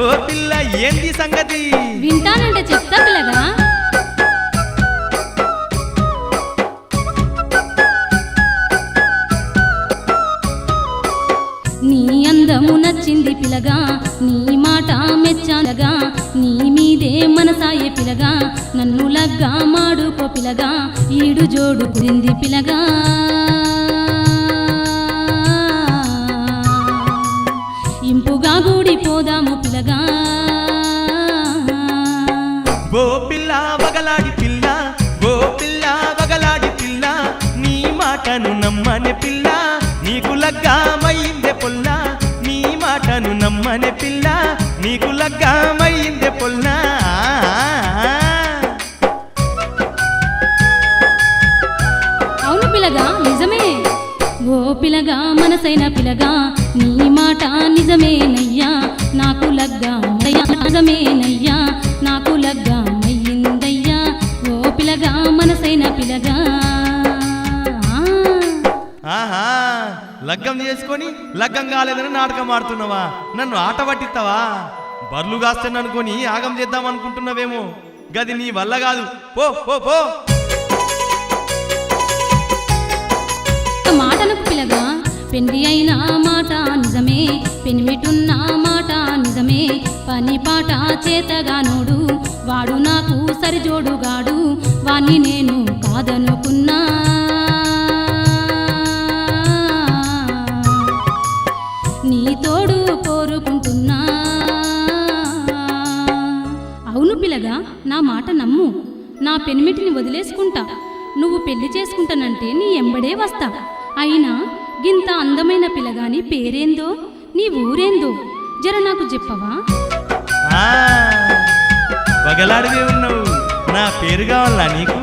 ఓ పిల్ల ఏంది సంగతి. వింటానంటే చెప్తా పిల్లగా. నీ అందము నచ్చింది పిల్లగా, నీ మాట మెచ్చాలగా, నీ మీదే మనసాయే పిల్లగా, నన్ను లగ్గా మాడుకో పిల్లగా, ఈడు జోడు కురింది పిల్లగా. ఇంపుగా గూడిపోదాము పిల్లగా. ఓ పిల్ల వగలాడి పిల్ల, ఓ పిల్ల వగలాడి పిల్ల, నీ మాటను నమ్మనే పిల్ల, నీకు లగ్గామయ్యిందే పొల్ల, నీ మాటను నమ్మనే పిల్ల, నీకు లగ్గామయ్యిందే పొల్ల. అవును పిల్లగా నిజమే. ఓ పిల్లగా మనసైన పిల్లగా, నీ మాట నిజమేనయ్యా, నాకు లగ్గా నిజమేనయ్యా, నాకు లగ్గా అయ్యిందయ్యా. ఓ పిల్లగా మనసైన పిల్లగా. ఆహా, లగ్గం చేసుకొని లగ్గం కాలేదని నాటకం ఆడుతున్నావా, నన్ను ఆట పట్టిస్తావా? బర్లు కాస్తాననుకొని ఆగం చేద్దాం అనుకుంటున్నావేమో, గది నీ వల్ల కాదు, పో పో పో. మాటలకు పిల్లగా, పెండి అయిన మాట నిజమే, పెనిమిటున్న మాట నిజమే, పని పాట చేతగానోడు వాడు నాకు సరిజోడుగాడు, వాణ్ణి నేను కాదనుకున్నా. నీ తోడు కోరుకుంటున్నా. అవును పిల్లగా, నా మాట నమ్ము, నా పెనిమిటిని వదిలేసుకుంటా, నువ్వు పెళ్లి చేసుకుంటానంటే నీ ఎంబడే వస్తా. అయినా గింత అందమైన పిల్లగాని పేరేందో, నీ ఊరేందో జర నాకు చెప్పవా? ఆ, వగలాడివే ఉన్నావు, నా పేరు కావాలా నీకు?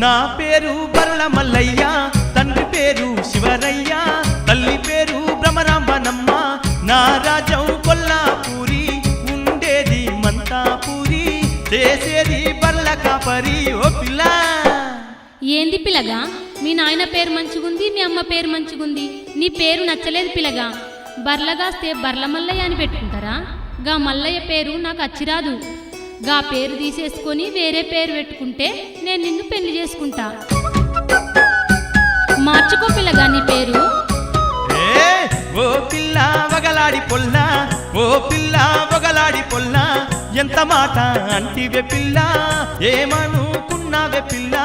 నా పేరు బర్ల మల్లయ్య, తండ్రి పేరు శివరయ్య, తల్లి పేరు భ్రమరాంబనమ్మ, నా రాజం కొల్లాపూరి, ఉండేది మంతాపూరి, చేసేది బర్ల కాపరి. ఓ పిల్ల ఏంది పిల్లగా, మీ నాయన పేరు మంచిగుంది, మీ అమ్మ పేరు మంచిగుంది, నీ పేరు నచ్చలేదు పిల్లగా. బర్లగాస్తే బర్ల మల్లయ్య అని పెట్టుకుంటారా? గా మల్లయ్య పేరు నాకు అచ్చిరాదు. గా పేరు తీసేసుకొని వేరే పేరు పెట్టుకుంటే నేను నిన్ను పెళ్లి చేసుకుంటా. మార్చుకో పిల్లగా నీ పేరు. ఏ ఓ పిల్ల వగలాడి పొల్ల, ఓ పిల్ల వగలాడి పొల్ల, ఎంత మాట అంటివే పిల్ల, ఏమనుకున్నావే పిల్ల,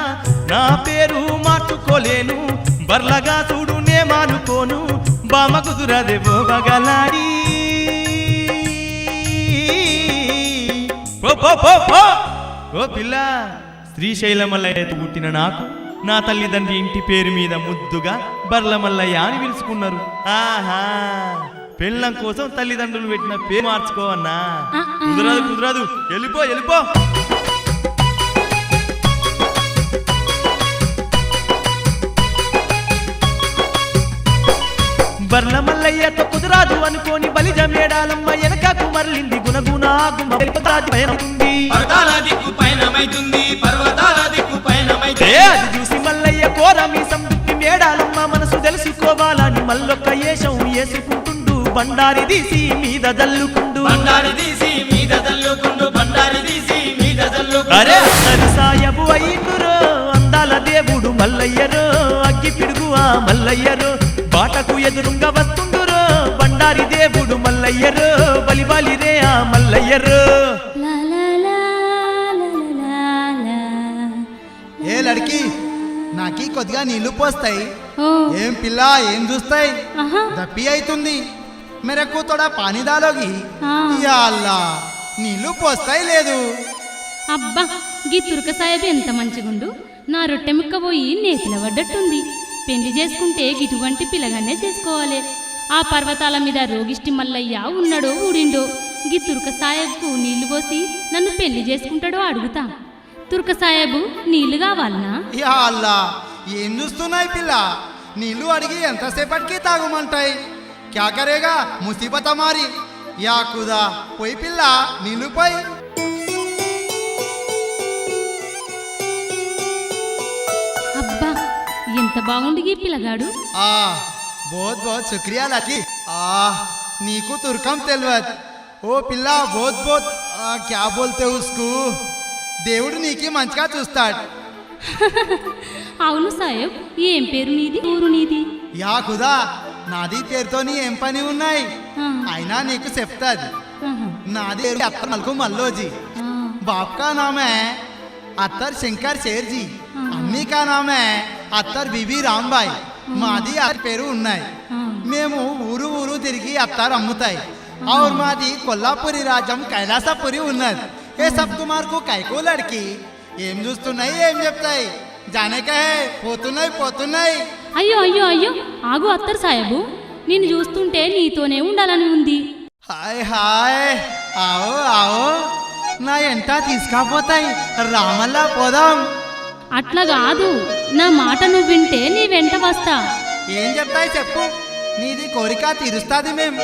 నా పేరు మార్చుకోలేను, బర్లగా చూడు నే మానుకోను, బామ కుదురదేవో వగలాడి. ఓ పిల్ల, శ్రీశైలమల్లయ్య పుట్టిన నాకు నా తల్లిదండ్రి ఇంటి పేరు మీద ముద్దుగా బర్లమల్లయ్య అని పిలుచుకున్నారు. ఆహా, పెళ్ళం కోసం తల్లిదండ్రులు పెట్టిన పేరు మార్చుకోవన్నా? కుదరదు కుదరదు, వెళ్ళిపో వెళ్ళిపో. బర్ల మల్లయ్యతో కుదరాదు అనుకోని బలిజ మేడాలమ్మ వెనకకు మరలింది, గుణగుణ అది చూసి మల్లయ్య కోర మీ సంతృప్తి మేడాలమ్మ మనసు తెలుసుకోవాలని మల్లొక్క ఏషం వేసుకుంటుండు, బండారి తీసి మీద జల్లుకుండు, అరే అసలు సాయబు అయ్యిండురో, అందాల దేవుడు మల్లయ్యరో, అగ్గి పిడుగు ఆ మల్లయ్యరో, బాటకు ఎదురుంగా వస్తుండురో, బండారి దేవుడు మల్లయ్యరో, బలి బలి రే ఆ మల్లయ్యరో. ఏ లడికి, నాకి కొద్దిగా నీళ్లు పోస్తాయి. ఓ, ఏం పిల్ల ఏం చూస్తాయి, ఆహా, దప్పి అవుతుంది. మెరకు తోడా పానీ దాలోగి. ఆ. యా అల్లా, నీళ్లు పోస్తాయి లేదు. అబ్బా గీ తురక సాయబు ఎంత మంచిగుండు, నా రొట్టె ముక్క పోయి నేతిల పడ్డట్టుంది. పెళ్లి చేసుకుంటే గిటువంటి పిల్లగానే చేసుకోవాలి. ఆ పర్వతాల మీద రోగిష్టి మల్లయ్య ఉన్నాడో ఊడిండో, గీ తురక సాయబ్కు నీళ్లు పోసి నన్ను పెళ్లి చేసుకుంటాడో అడుగుతా. తురక సాయబు నీళ్లు కావాలనా? యా అల్లా, ఏం చూస్తున్నాయి పిల్ల, నీళ్లు అడిగి ఎంతసేపటికి తాగుమంటాయి. క్యా కరేగా ముసీబత మారి. యా కుదా, పోయి పిల్ల నీళ్లు పోయి. ఎంత బాగుండి ఈ పిల్లగాడు. ఆ బోత్ బోత్ శుక్రియా లకి. నీకు తుర్కం తెలియదు. ఓ పిల్ల బోత్ బోత్ క్యా బోల్తే ఉస్కు. దేవుడు నీకి మంచిగా చూస్తాడు. అవును సాహెబ్, ఏం పేరు నీది, ఊరు నీది? యా ఖుదా, నాది పేరుతోని ఏం పని ఉన్నాయి, ఆ, అయినా నీకు చెప్తాది. ఆహా, नादी अत्तर मलको मल्लो जी, ఆ, बाप का नाम है अत्तर शंकर शेर जी, अम्मी का नाम है अत्तर बीबी रामबाई, మాది అత్త పేరు ఉన్నాయి. మేము ఊరు ఊరు తిరిగి అత్తారు అమ్ముతాయి. और మాది కొల్లాపురి రాజ్యం కైలాసపురి ఉన్నది. ఏ సబ్ కుమార్కు కైకో లడ్కి ఏం చూస్తున్నాయి, ఏం చెప్తాయి, జానేకే పోతున్నాయి పోతున్నాయి. అయ్యో అయ్యో అయ్యో, ఆగు అత్తర్ సాహెబు, నిన్ను చూస్తుంటే నీతోనే ఉండాలని ఉంది. హాయ్ హాయ్, ఆవో ఆవో, నా ఎంట తీసుకపోతాయి, రామల్లా పోదాం. అట్లా కాదు, నా మాట నువ్వు వింటే నీ వెంట వస్తా. ఏం చెప్తాయి చెప్పు, నీది కోరిక తీరుస్తాది మేం.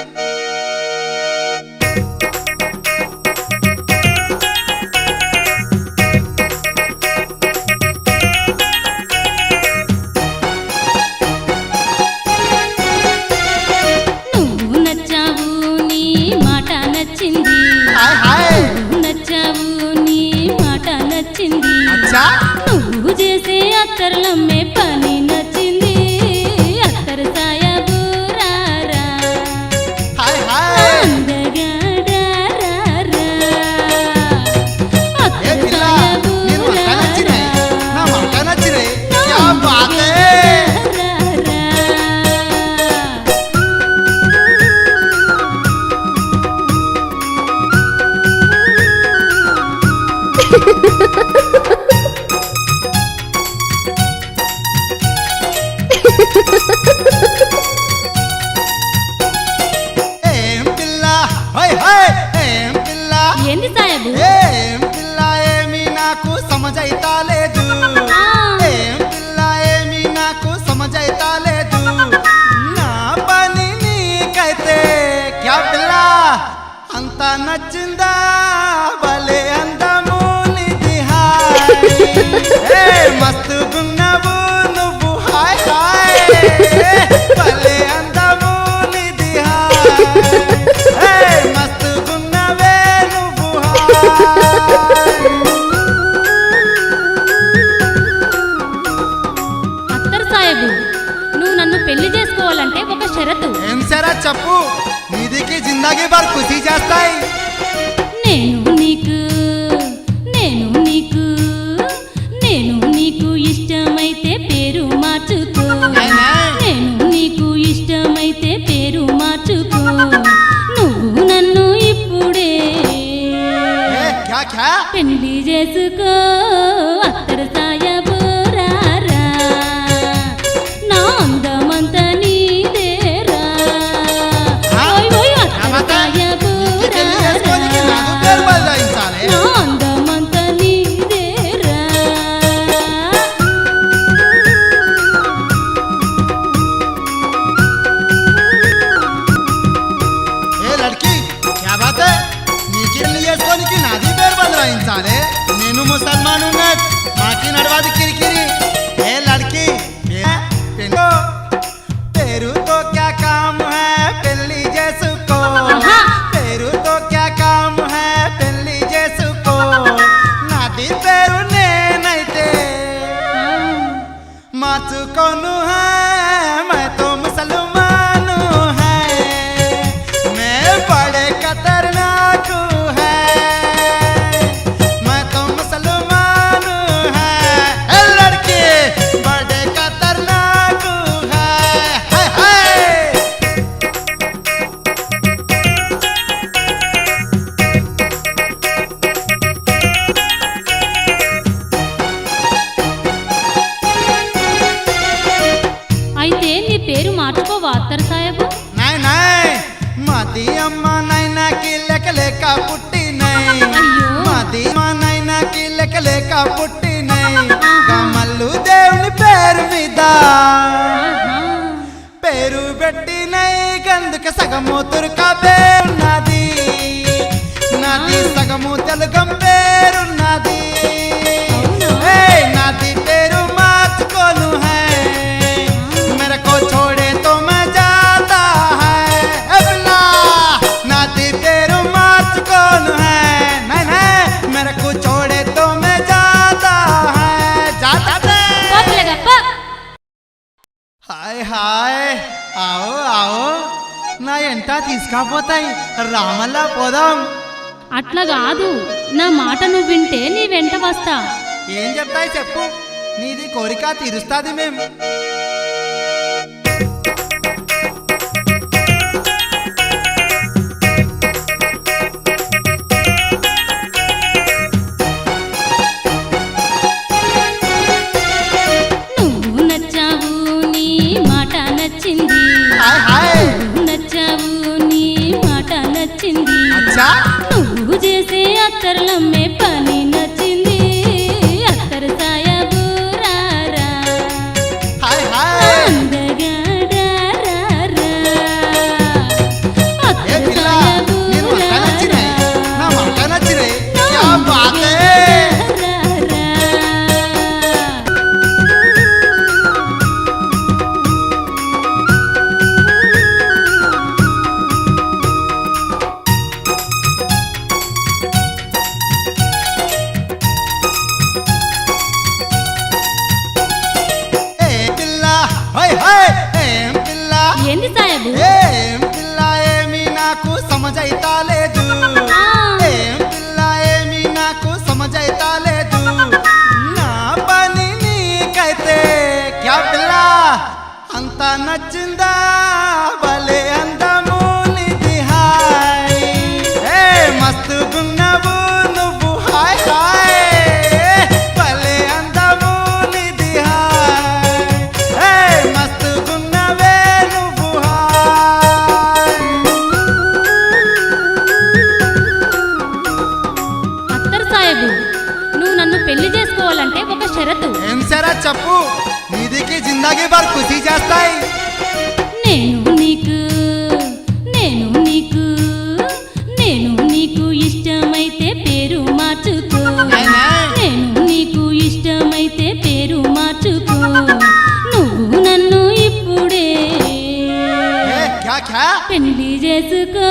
నువ్వు నచ్చావు, నీ మాట నచ్చింది. హాయ్ హాయ్, నువ్వు నచ్చావు, నీ మాట నచ్చింది. అచ్చా నువ్వు చేసే అత్తర్లమ్మే పని నచ్చింది. అత్తరు సాయబు రారా, హాయ్ హాయ్. అందగాడా రారా. ఏ అత్తరు పిల్ల, సాయబు నేను మాట నచ్చినాయి, నా మాట నచ్చినాయి. క్యా బాత్ హై. రారా. ఏం పిల్ల, హాయ్ హాయ్, ఏం పిల్ల, ఏంది సాయబు? ఏం పిల్ల, ఏమి నాకు సమజైతా లేదు. ఆ. ఏం పిల్ల, ఏమి నాకు సమజైతా లేదు. నా పని నీకైతే క్యా పిల్ల, అంత నచ్చిందా, భలే అందము నీది హాయ్. ఏ మస్తు గున్నవు నువ్వు హాయ్ హాయ్, భలే అందము నీది హాయ్. ఏ మస్తు గున్నవే నువ్వు హాయ్. అత్తరు సాయబు, నువ్వు నన్ను పెళ్లి చేసుకోవాలంటే ఒక షరతు. ఏం సరే చెప్పు, నీదికి జిందగీ భర్ ఖుషి చేస్తాయి. నేను నీకు నేను నీకు నేను నీకు ఇష్టమైతే పేరు మార్చుకో. నేను నీకు ఇష్టమైతే పేరు మార్చుకో. నువ్వు నన్ను ఇప్పుడే ఏ, క్యా క్యా పెళ్లి చేసుకో. అత్తరు సాయబు రారా, నా అందమంత నీదేరా. ఓయ్ ఓయ్ అత్తరు సాయబు పెళ్లి చేసుకోనికి రారా, నాకు పేరు బదలాయించాలి. నా అందమంత నీదేరా. ఏ లడ్కి, క్యా బాత్ హై, నీకి పెళ్లి చేసుకోనికి నాది పేరు బదలాయించాలి. నేను ముసల్మాన్ ఉన్నట్, మాకి నడవాది కిరికిరి. ఏ లడ్కి, పెళ్ళో పేరుతో క్యా కామ్ హై, పెళ్లి చేసుకో. ఆహా. పేరుతో క్యా కామ్ హై, పెళ్లి చేసుకో. నాది పేరు నేనైతే మార్చుకోను హై, मैं तो मुसलमान है, मैं बड़े खतरनाक है, मैं तो मुसलमान है, ए लड़के बड़े खतरनाक है, हाय हाय. అయితే నీ పేరు మార్చుకోవా అత్తరు సాయబు? नहीं नहीं, मादी अम्मा नैना की लेक लेका पुट्टी नहीं, అయ్యో. మాది మా నైనా की लेक लेका పుట్టి नहीं, కమల్లు దేవుని పేరు మీద ఆహా. పేరు పెట్టి నై, గందుక సగము తుర్కా పేరున్నది, నాది సగము తెలుగం పేరున్నది. అవునా? ఏయ్, నాది పేరు మార్చుకోను హై, తీసుకపోతాయి. రామల్లా పోదాం. అట్లా కాదు, నా మాట నువ్వు వింటే నీ వెంట వస్తా. ఏం చెప్తాయి చెప్పు, నీది కోరిక తీరుస్తాది మేం. నువ్వు నచ్చావు, నీ మాట నచ్చింది. Hi hi. నువ్వు నచ్చావు, నీ మాట నచ్చింది. అచ్చా నువ్వు చేసే అత్తర్లమ్మే పని నచ్చింది. అత్తరు సాయబు రారా, హాయ్ హాయ్. అందగాడా రారా. ఏ అత్తరు పిల్ల, సాయబు నేను మాట నచ్చినాయి, నా మాట నచ్చినాయి. క్యా బాత్ హై. రారా. ఏ పిల్ల, హై హై. ఏం పిల్ల, ఏంది సాయబు? ఏం పిల్ల, ఏమీ నాకు సమజైతా లేదు. ఆ. ఏం పిల్ల, ఏమీ నాకు సమజైతా లేదు. నా పని నీకైతే క్యా పిల్ల, అంత నచ్చిందా? భలే అందము నీది హాయ్. ఏ మస్తు గున్నవు నువ్వు హాయ్ హాయ్. భలే అందము నీది హాయ్. ఏ మస్తు గున్నవే నువ్వు హాయ్. అత్తరు సాయబు, నువ్వు నన్ను పెళ్లి చేసుకోవాలంటే ఒక షరతు. ఏం సరే చెప్పు, నీదికి జిందగీ భర్ ఖుషి చేస్తాయి. నేను నీకు నేను నీకు నేను నీకు ఇష్టమైతే పేరు మార్చుకో. అయినా? నేను నీకు ఇష్టమైతే పేరు మార్చుకో. నువ్వు నన్ను ఇప్పుడే ఏ క్యా క్యా. పెళ్లి చేసుకో.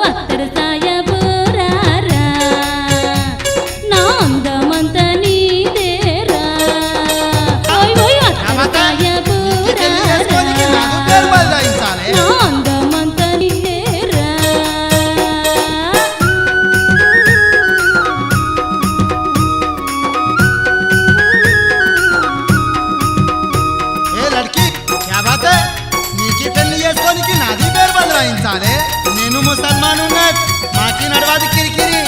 అత్తరు సాయబు రారా, నా అందమంతా నీదేరా. ఓయ్ ఓయ్ అత్తరు సాయబు నీకు పెళ్లి చేసుకోనికి రారా, నాకు పేరు బదలాయించాలి. నా అందమంతా నీదేరా. ఏ లడ్కి క్యా బాత్ హై. నీకి పెళ్లి చేసుకోనికి నాది పేరు బదలాయించాలి. నేను ముసల్మాన్ మాకి నడవాది కిరికిరి.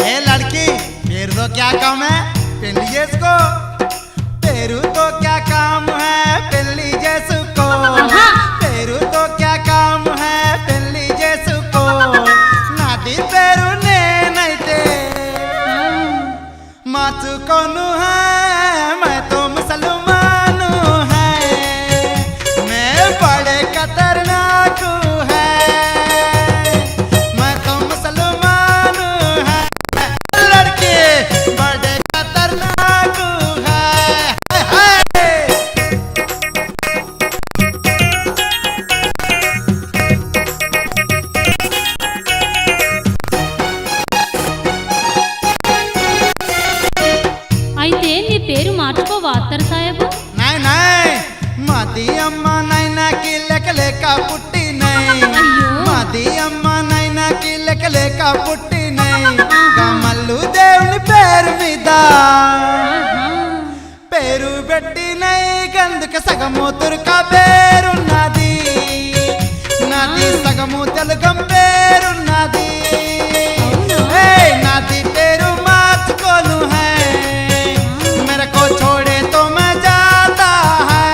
ఏ లడ్కి, పేరుతో క్యా కామ్ హై, పెళ్లి చేసుకో. పేరుతో క్యా కామ్ హై, పెళ్లి చేసుకో. ఆహా. పేరుతో క్యా కామ్ హై, పెళ్లి చేసుకో. నాది పేరు నేనైతే మార్చుకోను హై. मैं तो मुसलमान है, मैं बड़े खतरनाक है. मैं तो मुसलमान है, लड़के बड़े खतरनाक है. हाय हाय. అయితే నీ పేరు మార్చుకోవా అత్తరు సాయబు? नाय नाय, मादी अम्मा नैना की लेक लेका पुट्टी नहीं. అయ్యో. మాది అమ్మ నైనా की लेक लेका పుట్టి नहीं. కమల్లు దేవుని పేరు మీద ఆహా. పేరు పెట్టి నై గందుక సగము తుర్క పేరున్నది. నాది సగము తెలుగం పేరున్నది. అవునా? ఏయ్, నాది పేరు మార్చుకోను హై. मेरे को छोड़े तो मैं जाता है.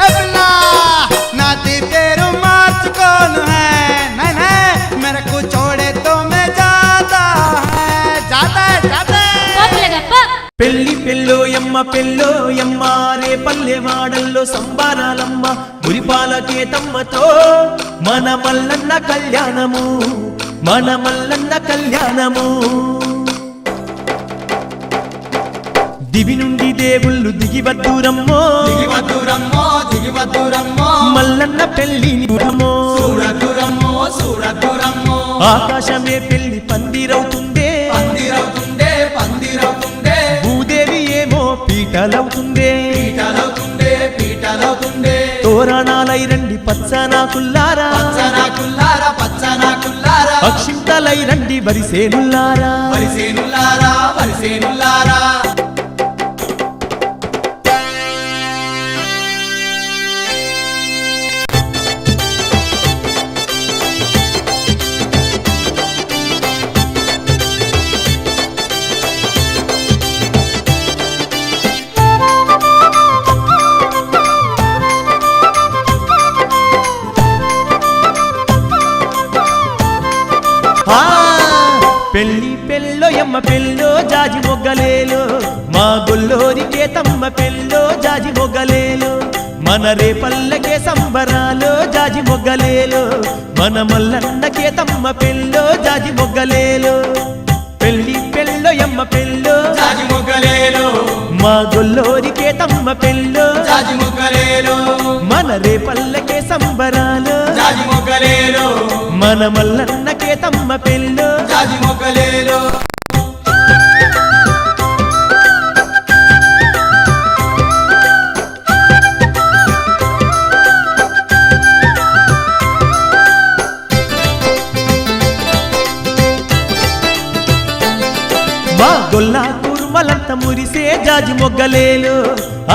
ए बिल्ला, नादी पेरू మార్చుకోను है. नहीं नहीं, मेरे को छोड़े तो मैं जाता है. जाता है, जाता है. పోతులేగప్ప. పెళ్లి పెళ్ళోయమ్మ పెళ్ళోయమ్మ రే పల్లె వాడల్లో సంబారాలమ్మ మురిపాలకే తమ్మతో మన మల్లన్న కళ్యాణము మన మల్లన్న కళ్యాణము దివి నుండి దేవుళ్ళు దిగివద్దురమ్మో దిగివద్దురమ్మో, దిగివద్దురమ్మో. మల్లన్న పెళ్లిని చూడమో చూడద్దురమ్మో, చూడద్దురమ్మో. ఆకాశమే పెళ్లి పందిరవుతుందే పందిరవుతుండే, పందిరవుతుండే. భూదేవి ఏమో పీటలవుతుందే పీటలవుతుండే, పీటలవుతుండే. తో తోరణాలై రండి పచ్చనా కుల్లారా పచ్చనా కుల్లారా పచ్చనా కుల్లారా అక్షింతలై రండి వరిసేనుల్లారా వరిసేనుల్లారా వరిసేనుల్లారా ఆ పెళ్ళి పెళ్ళో ఎమ్మ పెళ్ళో జాజి మొగ్గలేలో మా గొల్లోరికే తమ్మ పెళ్ళో జాజి మొగ్గలేలో మన రేపల్లకే సంబరాలో జాజి మొగ్గలేలో మన మల్లన్నకే తమ్మ పెళ్ళో జాజి మొగ్గలేలో పెళ్ళి పెళ్ళో ఎమ్మ పెళ్ళో జాజి మొగ్గలేలో మా గొల్లోరికే తమ్మ పెళ్ళో జాజి మొగ్గలేలో మన రేపల్లకే సంబరాలో జాజి మొగ్గలేలో మన మల్లన్నకే తమ్మ పెళ్ళో జాజి మొగ్గలేలో మా గొల్లా కుర్మలంత మురిసే జాజి మొగ్గలేలు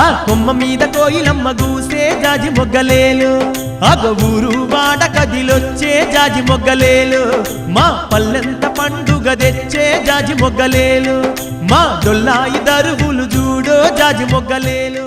ఆ కొమ్మ మీద కోయిలమ్మ గూసే జాజి మొగ్గలేలు అగ ఊరు వాడ కదిలొచ్చే జాజి మొగ్గలేలు మా పల్లెంత పండుగ తెచ్చే జాజి మొగ్గలేలు మా డొల్లాయి దరువులు చూడో జాజి మొగ్గలేలు